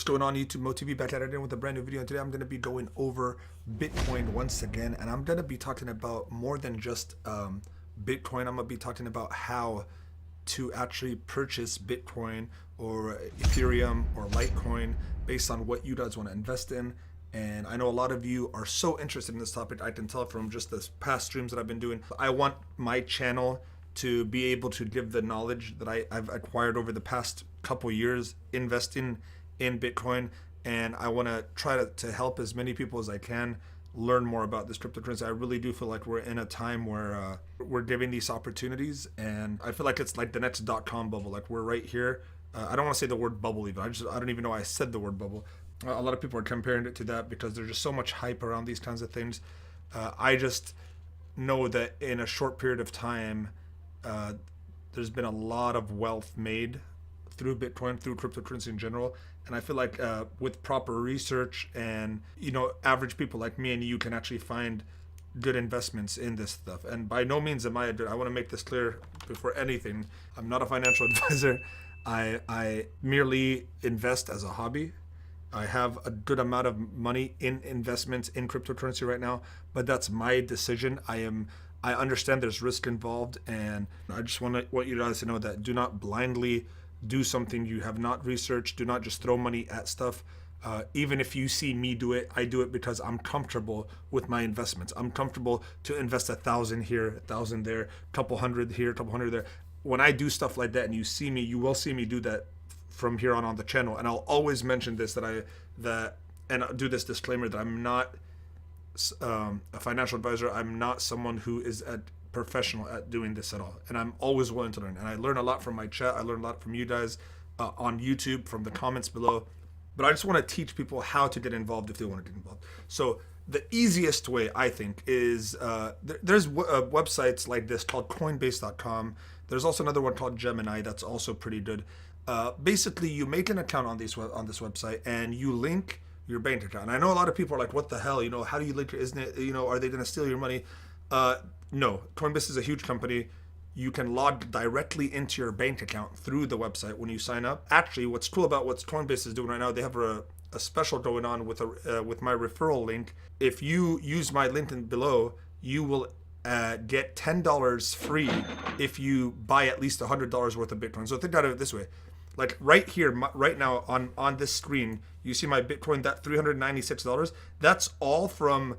going on YouTube? Moe TV back at it again with a brand new video. And today I'm going to be going over Bitcoin once again. And I'm going to be talking about more than just Bitcoin. I'm going to be talking about how to actually purchase Bitcoin or Ethereum or Litecoin based on what you guys want to invest in. And I know a lot of you are so interested in this topic. I can tell from just the past streams that I've been doing. I want my channel to be able to give the knowledge that I've acquired over the past couple years investing in Bitcoin, and I want to try to help as many people as I can learn more about this cryptocurrency. I really do feel like we're in a time where we're giving these opportunities, and I feel like it's like the next .com bubble. Like we're right here. I don't want to say the word bubble even. I don't even know why I said the word bubble. A lot of people are comparing it to that because there's just so much hype around these kinds of things. I just know that in a short period of time, there's been a lot of wealth made through Bitcoin, through cryptocurrency in general. And I feel like with proper research and, average people like me and you can actually find good investments in this stuff. And by no means am I want to make this clear before anything. I'm not a financial advisor. I merely invest as a hobby. I have a good amount of money in investments in cryptocurrency right now, but that's my decision. I understand there's risk involved, and I just want you guys to know that do not blindly do something you have not researched. Do not just throw money at stuff. Even if you see me do it, I do it because I'm comfortable with my investments. I'm comfortable to invest 1,000 here, 1,000 there, a couple hundred here, a couple hundred there. When I do stuff like that and you see me, you will see me do that from here on the channel. And I'll always mention this, and I'll do this disclaimer that I'm not a financial advisor. I'm not someone who is a professional at doing this at all, and I'm always willing to learn. And I learn a lot from my chat. I learn a lot from you guys on YouTube, from the comments below. But I just want to teach people how to get involved if they want to get involved. So the easiest way, I think, is there's websites like this called Coinbase.com. There's also another one called Gemini that's also pretty good. Basically, you make an account on this website and you link your bank account. And I know a lot of people are like, what the hell? How do you link it? Isn't it, are they going to steal your money? No, Coinbase is a huge company. You can log directly into your bank account through the website when you sign up. Actually, what's cool about what Coinbase is doing right now, they have a special going on with my referral link. If you use my link below, you will get $10 free if you buy at least $100 worth of Bitcoin. So think about it this way. Like right here, right now on this screen, you see my Bitcoin, that $396. That's all from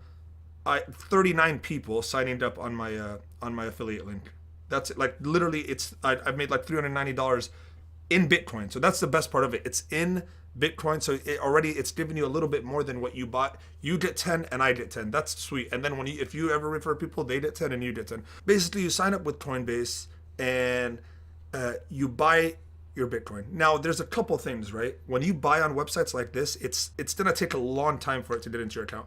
39 people signing up on my affiliate link. That's it. Like literally, I've made like $390 in Bitcoin. So that's the best part of it. It's in Bitcoin, so it's giving you a little bit more than what you bought. You get 10 and I get 10. That's sweet. And then if you ever refer people, they get 10 and you get 10. Basically, you sign up with Coinbase and you buy your Bitcoin. Now, there's a couple things, right? When you buy on websites like this, it's gonna take a long time for it to get into your account.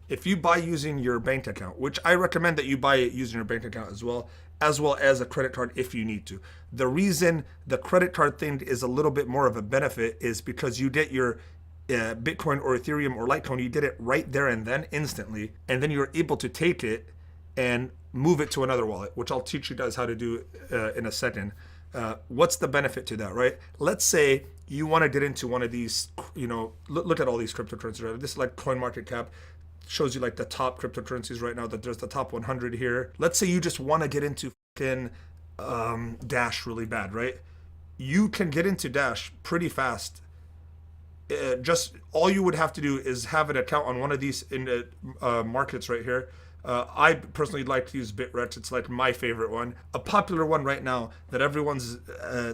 If you buy using your bank account, which I recommend that you buy it using your bank account as well as a credit card if you need to. The reason the credit card thing is a little bit more of a benefit is because you get your Bitcoin or Ethereum or Litecoin, you get it right there and then instantly, and then you're able to take it and move it to another wallet, which I'll teach you guys how to do in a second. What's the benefit to that, right? Let's say you want to get into one of these, look at all these cryptocurrencies. Right? This is like CoinMarketCap. Shows you like the top cryptocurrencies right now, that there's the top 100 here. Let's say you just want to get into Dash really bad, right? You can get into Dash pretty fast. Just all you would have to do is have an account on one of these in the markets right here. I personally like to use Bittrex. It's like my favorite one. A popular one right now that everyone's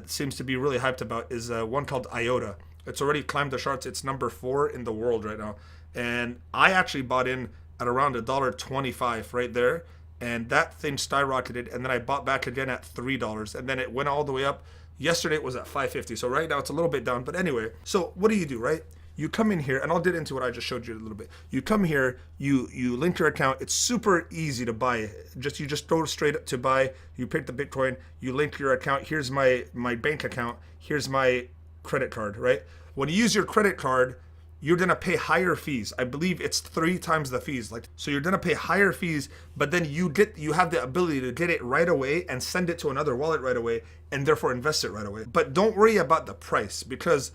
seems to be really hyped about is one called IOTA. It's already climbed the charts. It's number 4 in the world right now. And I actually bought in at around $1.25 right there. And that thing skyrocketed. And then I bought back again at $3. And then it went all the way up. Yesterday it was at $5.50. So right now it's a little bit down. But anyway, so what do, right? You come in here, and I'll get into what I just showed you a little bit. You come here, you link your account. It's super easy to buy. You just go straight up to buy. You pick the Bitcoin, you link your account. Here's my bank account. Here's my credit card, right? When you use your credit card, you're gonna pay higher fees. I believe it's 3 times the fees. So you're gonna pay higher fees, but then you have the ability to get it right away and send it to another wallet right away, and therefore invest it right away. But don't worry about the price, because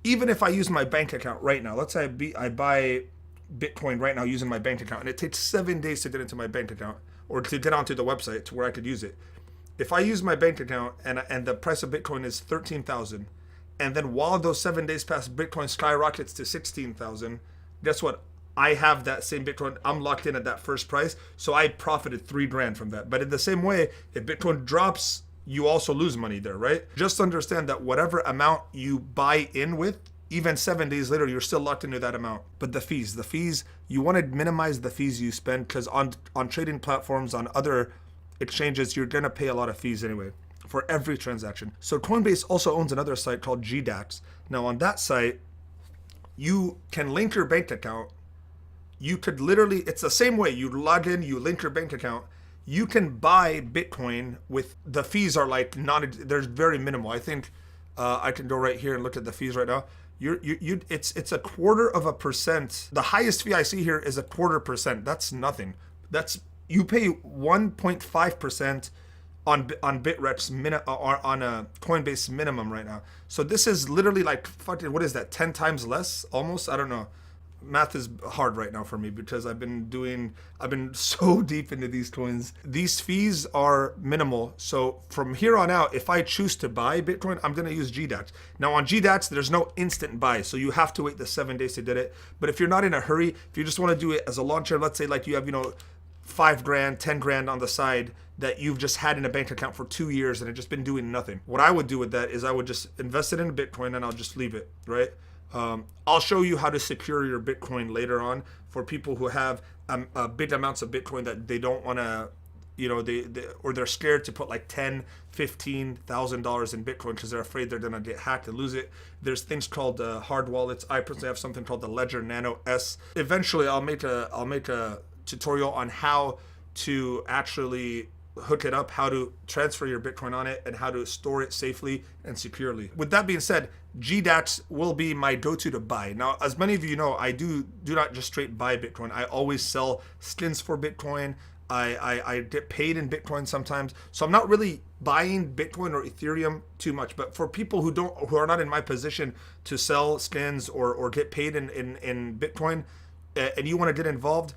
even if I use my bank account right now, let's say I buy Bitcoin right now using my bank account, and it takes 7 days to get into my bank account or to get onto the website to where I could use it. If I use my bank account and the price of Bitcoin is 13,000, and then while those 7 days pass, Bitcoin skyrockets to 16,000, guess what? I have that same Bitcoin. I'm locked in at that first price, so I profited $3,000 from that. But in the same way, if Bitcoin drops, you also lose money there, right? Just understand that whatever amount you buy in with, even 7 days later, you're still locked into that amount. But the fees, you want to minimize the fees you spend, because on trading platforms, on other exchanges, you're going to pay a lot of fees anyway for every transaction. So Coinbase also owns another site called GDATS. Now on that site, you can link your bank account. You could literally, it's the same way. You log in, you link your bank account. You can buy Bitcoin with, the fees are like they're very minimal. I think I can go right here and look at the fees right now. It's 0.25%. The highest fee I see here is 0.25%. That's nothing. You pay 1.5% on Bitrex's on a Coinbase minimum right now. So this is literally like fucking, what is that? 10 times less almost? I don't know. Math is hard right now for me because I've been so deep into these coins. These fees are minimal. So from here on out, if I choose to buy Bitcoin, I'm going to use GDATS. Now on GDATS, there's no instant buy. So you have to wait the 7 days to get it. But if you're not in a hurry, if you just want to do it as a long term, let's say like you have, $5,000, $10,000 on the side that you've just had in a bank account for 2 years and it's just been doing nothing. What I would do with that is I would just invest it in Bitcoin and I'll just leave it, right? I'll show you how to secure your Bitcoin later on for people who have big amounts of Bitcoin that they don't want to, or they're scared to put like $10,000, $15,000 in Bitcoin because they're afraid they're gonna get hacked and lose it. There's things called hard wallets. I personally have something called the Ledger Nano S. Eventually, I'll make a tutorial on how to actually hook it up, how to transfer your Bitcoin on it, and how to store it safely and securely. With that being said, GDATS will be my go-to to buy. Now, as many of you know, I do not just straight buy Bitcoin. I always sell skins for Bitcoin. I get paid in Bitcoin sometimes. So I'm not really buying Bitcoin or Ethereum too much. But for people who are not in my position to sell skins or get paid in Bitcoin, and you want to get involved,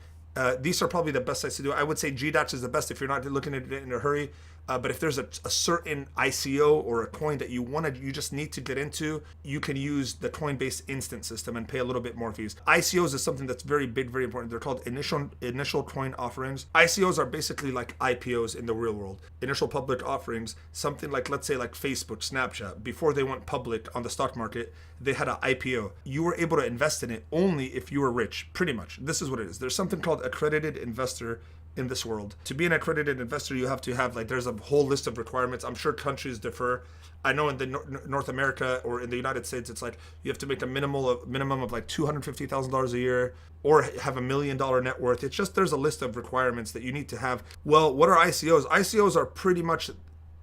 these are probably the best sites to do it. I would say GDATS is the best if you're not looking at it in a hurry. But if there's a certain ICO or a coin that you just need to get into, you can use the Coinbase instant system and pay a little bit more fees. ICOs is something that's very big, very important. They're called initial coin offerings. ICOs are basically like IPOs in the real world. Initial public offerings, something like, let's say like Facebook, Snapchat, before they went public on the stock market, they had an IPO. You were able to invest in it only if you were rich, pretty much. This is what it is. There's something called accredited investor in this world. To be an accredited investor, you have to have there's a whole list of requirements. I'm sure countries differ. I know in the North America or in the United States, it's like you have to make a minimum of like $250,000 a year or have $1 million net worth. It's just there's a list of requirements that you need to have. Well, what are ICOs? ICOs are pretty much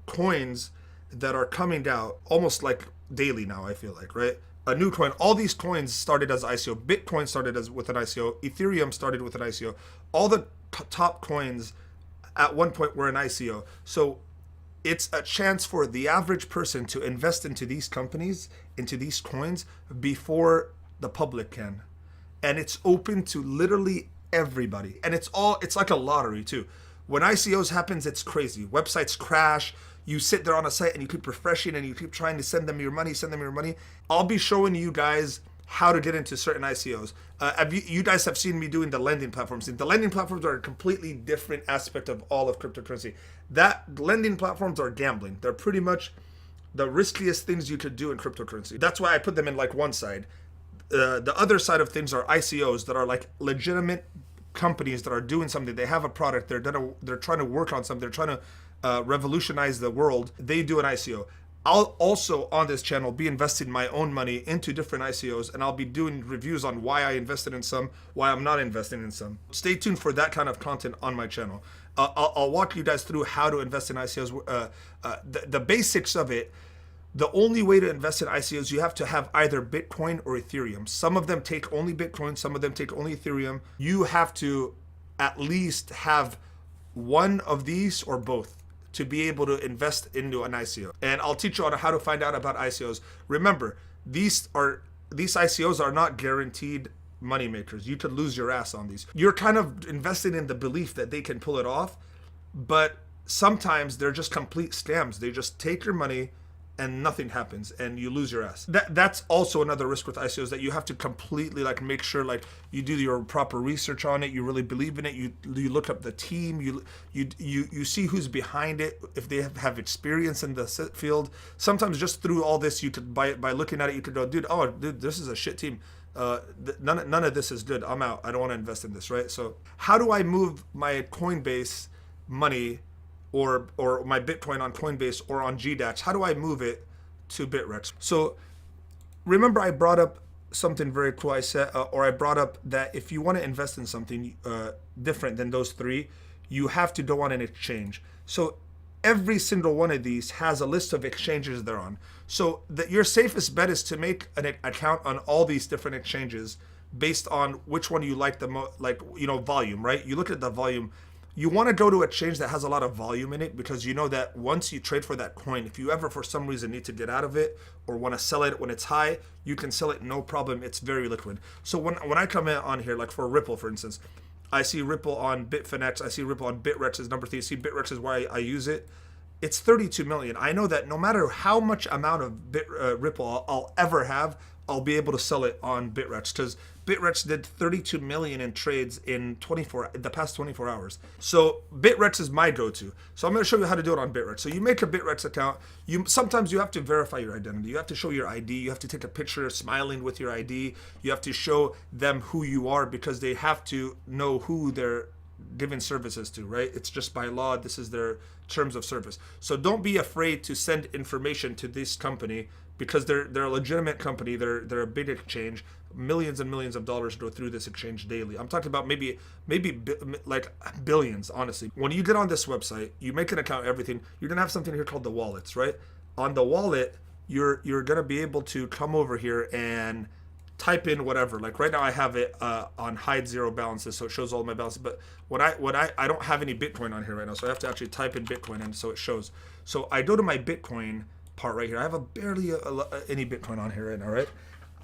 coins that are coming out almost like daily now, I feel like, right? A new coin. All these coins started as ICO. Bitcoin started with an ICO. Ethereum started with an ICO. All the top coins at one point were an ICO. So it's a chance for the average person to invest into these companies, into these coins before the public can. And it's open to literally everybody. And it's like a lottery too. When ICOs happens, it's crazy. Websites crash. You sit there on a site and you keep refreshing and you keep trying to send them your money. I'll be showing you guys how to get into certain ICOs. You guys have seen me doing the lending platforms. The lending platforms are a completely different aspect of all of cryptocurrency. That lending platforms are gambling. They're pretty much the riskiest things you could do in cryptocurrency. That's why I put them in like one side. The other side of things are ICOs that are like legitimate companies that are doing something. They have a product. They're trying to work on something. They're trying to revolutionize the world. They do an ICO. I'll also on this channel be investing my own money into different ICOs, and I'll be doing reviews on why I invested in some, why I'm not investing in some. Stay tuned for that kind of content on my channel. I'll walk you guys through how to invest in ICOs. The basics of it. The only way to invest in ICOs, you have to have either Bitcoin or Ethereum. Some of them take only Bitcoin, some of them take only Ethereum. You have to at least have one of these or both to be able to invest into an ICO. And I'll teach you on how to find out about ICOs. Remember, these are these ICOs are not guaranteed money makers. You could lose your ass on these. You're kind of investing in the belief that they can pull it off, but sometimes they're just complete scams. They just take your money and nothing happens and you lose your ass. That's also another risk with ICOs, that you have to completely like make sure like you do your proper research on it, you really believe in it, you look up the team, you see who's behind it, if they have experience in the field. Sometimes just through all this, you could by looking at it, you could go, dude, this is a shit team. None of this is good. I'm out. I don't want to invest in this, right? So how do I move my Coinbase money or my Bitcoin on Coinbase or on GDATS? How do I move it to Bittrex? So remember, I brought up something very cool. I said, I brought up that if you want to invest in something different than those three, you have to go on an exchange. So every single one of these has a list of exchanges they're on. So your safest bet is to make an account on all these different exchanges based on which one you like the most, volume, right? You look at the volume. You want to go to a exchange that has a lot of volume in it, because you know that once you trade for that coin, if you ever for some reason need to get out of it or want to sell it when it's high, you can sell it no problem. It's very liquid. So when I come in on here, like for Ripple, for instance, I see Ripple on Bitfinex, I see Ripple on Bittrex is number 3. I see Bittrex is why I use it. It's 32 million. I know that no matter how much amount of Ripple I'll ever have, I'll be able to sell it on Bittrex, because Bittrex did 32 million in trades in the past 24 hours. So Bittrex is my go-to. So I'm going to show you how to do it on Bittrex. So you make a Bittrex account. Sometimes you have to verify your identity. You have to show your ID. You have to take a picture smiling with your ID. You have to show them who you are, because they have to know who they're giving services to, right? It's just by law. This is their terms of service. So don't be afraid to send information to this company, because they're a legitimate company. They're a big exchange. Millions and millions of dollars go through this exchange daily. I'm talking about maybe like billions, honestly. When you get on this website, you make an account, everything, you're gonna have something here called the wallets, right? On the wallet, you're gonna be able to come over here and type in whatever. Like right now I have it on hide zero balances, so it shows all my balances. But when I don't have any Bitcoin on here right now, so I have to actually type in Bitcoin, and so it shows. So I go to my Bitcoin part right here. I have barely any Bitcoin on here right now, right?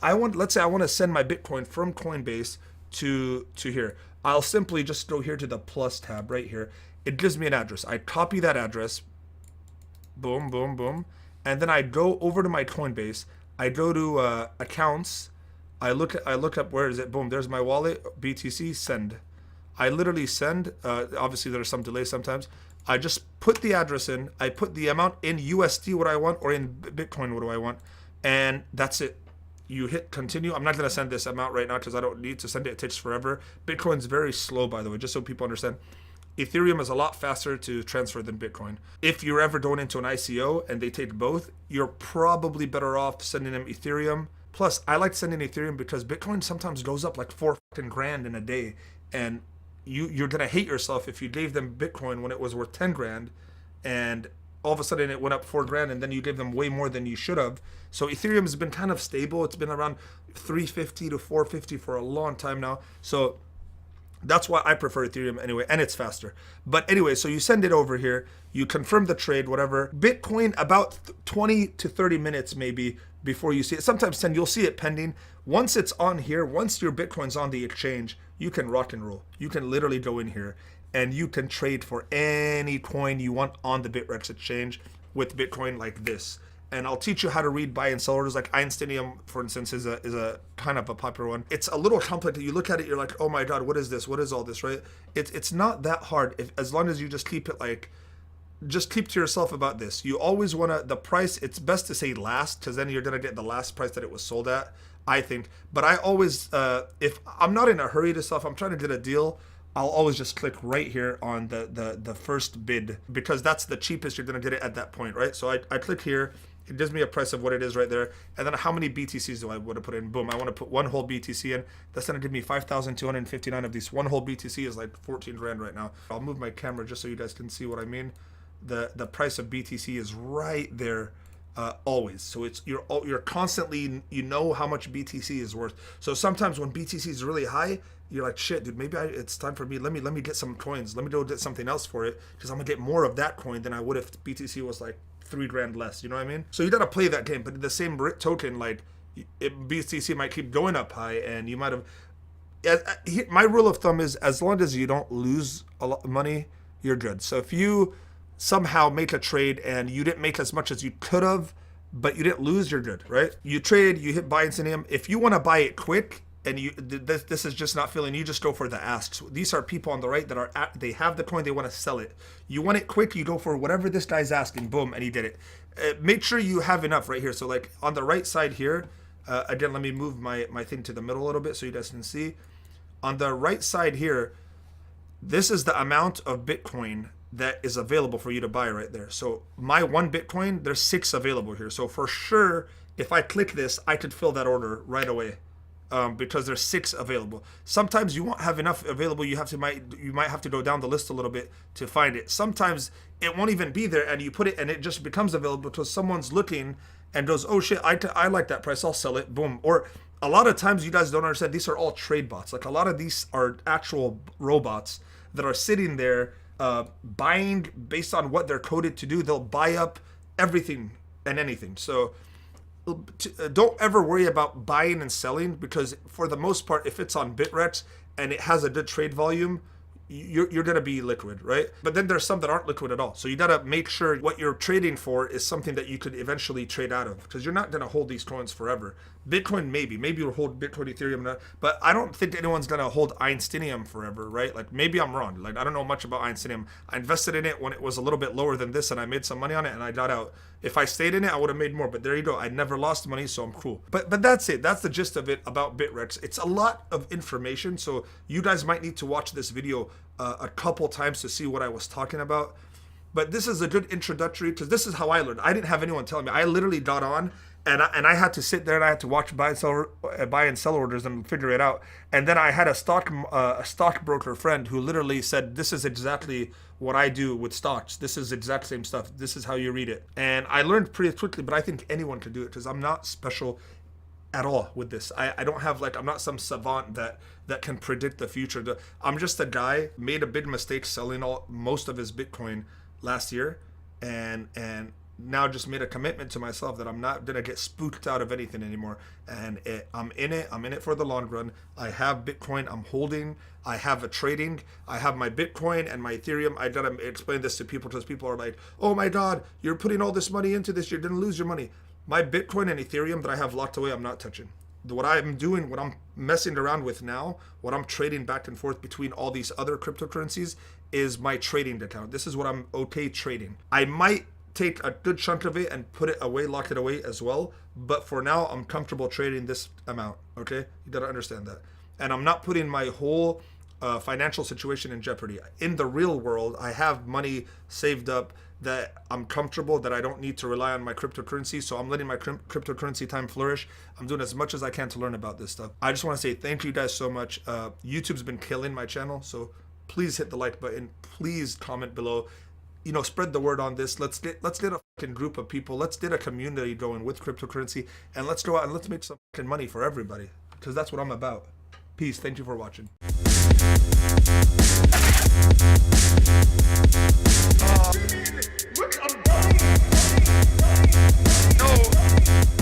Let's say I want to send my Bitcoin from Coinbase to here. I'll simply just go here to the plus tab right here. It gives me an address. I copy that address, boom, boom, boom, and then I go over to my Coinbase. I go to accounts. I look up, where is it? Boom, there's my wallet, BTC, send. I literally send. Obviously, there's some delay sometimes. I just put the address in. I put the amount in USD what I want, or in Bitcoin what do I want, and that's it. You hit continue. I'm not going to send this amount right now because I don't need to send it. It takes forever. Bitcoin's very slow, by the way, just so people understand. Ethereum is a lot faster to transfer than Bitcoin. If you're ever going into an ICO and they take both, you're probably better off sending them Ethereum. Plus, I like sending Ethereum because Bitcoin sometimes goes up like $4,000 in a day, and you're gonna hate yourself if you gave them Bitcoin when it was worth 10 grand, and all of a sudden it went up $4,000, and then you gave them way more than you should have. So Ethereum has been kind of stable. It's been around 350 to 450 for a long time now. So that's why I prefer Ethereum anyway, and it's faster. But anyway, so you send it over here, you confirm the trade, whatever. Bitcoin, about 20 to 30 minutes maybe before you see it. Sometimes 10, you'll see it pending. Once it's on here, once your Bitcoin's on the exchange, you can rock and roll. You can literally go in here and you can trade for any coin you want on the Bittrex exchange with Bitcoin like this. And I'll teach you how to read buy and sell orders. Like Einsteinium, for instance, is a kind of a popular one. It's a little complicated. You look at it, you're like, oh my God, what is this? What is all this, right? It's not that hard as long as you just keep it like, just keep to yourself about this. You always want to, the price, it's best to say last, because then you're going to get the last price that it was sold at, I think. But I always, if I'm not in a hurry to stuff, I'm trying to get a deal, I'll always just click right here on the first bid, because that's the cheapest you're going to get it at that point, right? So I click here. It gives me a price of what it is right there. And then how many BTCs do I want to put in? Boom, I want to put one whole BTC in. That's going to give me 5,259 of these. One whole BTC is like 14 grand right now. I'll move my camera just so you guys can see what I mean. The price of BTC is right there always. So it's you're constantly, you know how much BTC is worth. So sometimes when BTC is really high, you're like, shit, dude, maybe it's time for me. Let me get some coins. Let me go get something else for it, because I'm going to get more of that coin than I would if BTC was like 3 grand less, you know what I mean? So you gotta play that game, but in the same token, like, BTC might keep going up high, and you might have. My rule of thumb is as long as you don't lose a lot of money, you're good. So if you somehow make a trade and you didn't make as much as you could have, but you didn't lose, you're good, right? You trade, you hit buy Insanium. If you want to buy it quick and this is just not feeling, you just go for the asks. These are people on the right that they have the coin, they want to sell it. You want it quick, you go for whatever this guy's asking, boom, and he did it. Make sure you have enough right here. So like on the right side here, again, let me move my thing to the middle a little bit so you guys can see. On the right side here, this is the amount of Bitcoin that is available for you to buy right there. So my 1 Bitcoin, there's 6 available here. So for sure, if I click this, I could fill that order right away because there's 6 available. Sometimes you won't have enough available. You might have to go down the list a little bit to find it. Sometimes it won't even be there, and you put it and it just becomes available because someone's looking and goes, oh shit, I like that price, I'll sell it, boom. Or a lot of times you guys don't understand, these are all trade bots. Like a lot of these are actual robots that are sitting there buying based on what they're coded to do. They'll buy up everything and anything. So don't ever worry about buying and selling, because for the most part, if it's on Bittrex and it has a good trade volume, you're going to be liquid, right? But then there's some that aren't liquid at all. So you got to make sure what you're trading for is something that you could eventually trade out of, because you're not going to hold these coins forever. Bitcoin, maybe you'll hold Bitcoin, Ethereum, but I don't think anyone's going to hold Einsteinium forever, right? Like maybe I'm wrong. Like I don't know much about Einsteinium. I invested in it when it was a little bit lower than this, and I made some money on it, and I got out. If I stayed in it, I would have made more, but there you go. I never lost money, so I'm cool. But that's it. That's the gist of it about Bittrex. It's a lot of information, so you guys might need to watch this video a couple times to see what I was talking about. But this is a good introductory, because this is how I learned. I didn't have anyone telling me. I literally got on, and I had to sit there and I had to watch buy and sell orders and figure it out. And then I had a stockbroker friend who literally said, this is exactly what I do with stocks. This is exact same stuff. This is how you read it. And I learned pretty quickly, but I think anyone could do it, because I'm not special at all with this. I don't have, like, I'm not some savant that can predict the future. I'm just a guy made a big mistake selling most of his Bitcoin last year, and now just made a commitment to myself that I'm not gonna get spooked out of anything anymore. And I'm in it for the long run. I have Bitcoin, I'm holding, I have a trading, I have my Bitcoin and my Ethereum. I gotta explain this to people, because people are like, oh my God, you're putting all this money into this, you're gonna lose your money. My Bitcoin and Ethereum that I have locked away, I'm not touching. What I'm doing, what I'm messing around with now, what I'm trading back and forth between all these other cryptocurrencies is my trading account. This is what I'm okay trading. I might take a good chunk of it and put it away, lock it away as well. But for now, I'm comfortable trading this amount, okay? You gotta understand that. And I'm not putting my whole financial situation in jeopardy. In the real world, I have money saved up that I'm comfortable, that I don't need to rely on my cryptocurrency. So I'm letting my cryptocurrency time flourish. I'm doing as much as I can to learn about this stuff. I just want to say thank you guys so much. YouTube's been killing my channel, so please hit the like button. Please comment below. You know, spread the word on this. Let's get a fucking group of people. Let's get a community going with cryptocurrency, and let's go out and let's make some fucking money for everybody, because that's what I'm about. Peace. Thank you for watching. Look, I'm dying. No.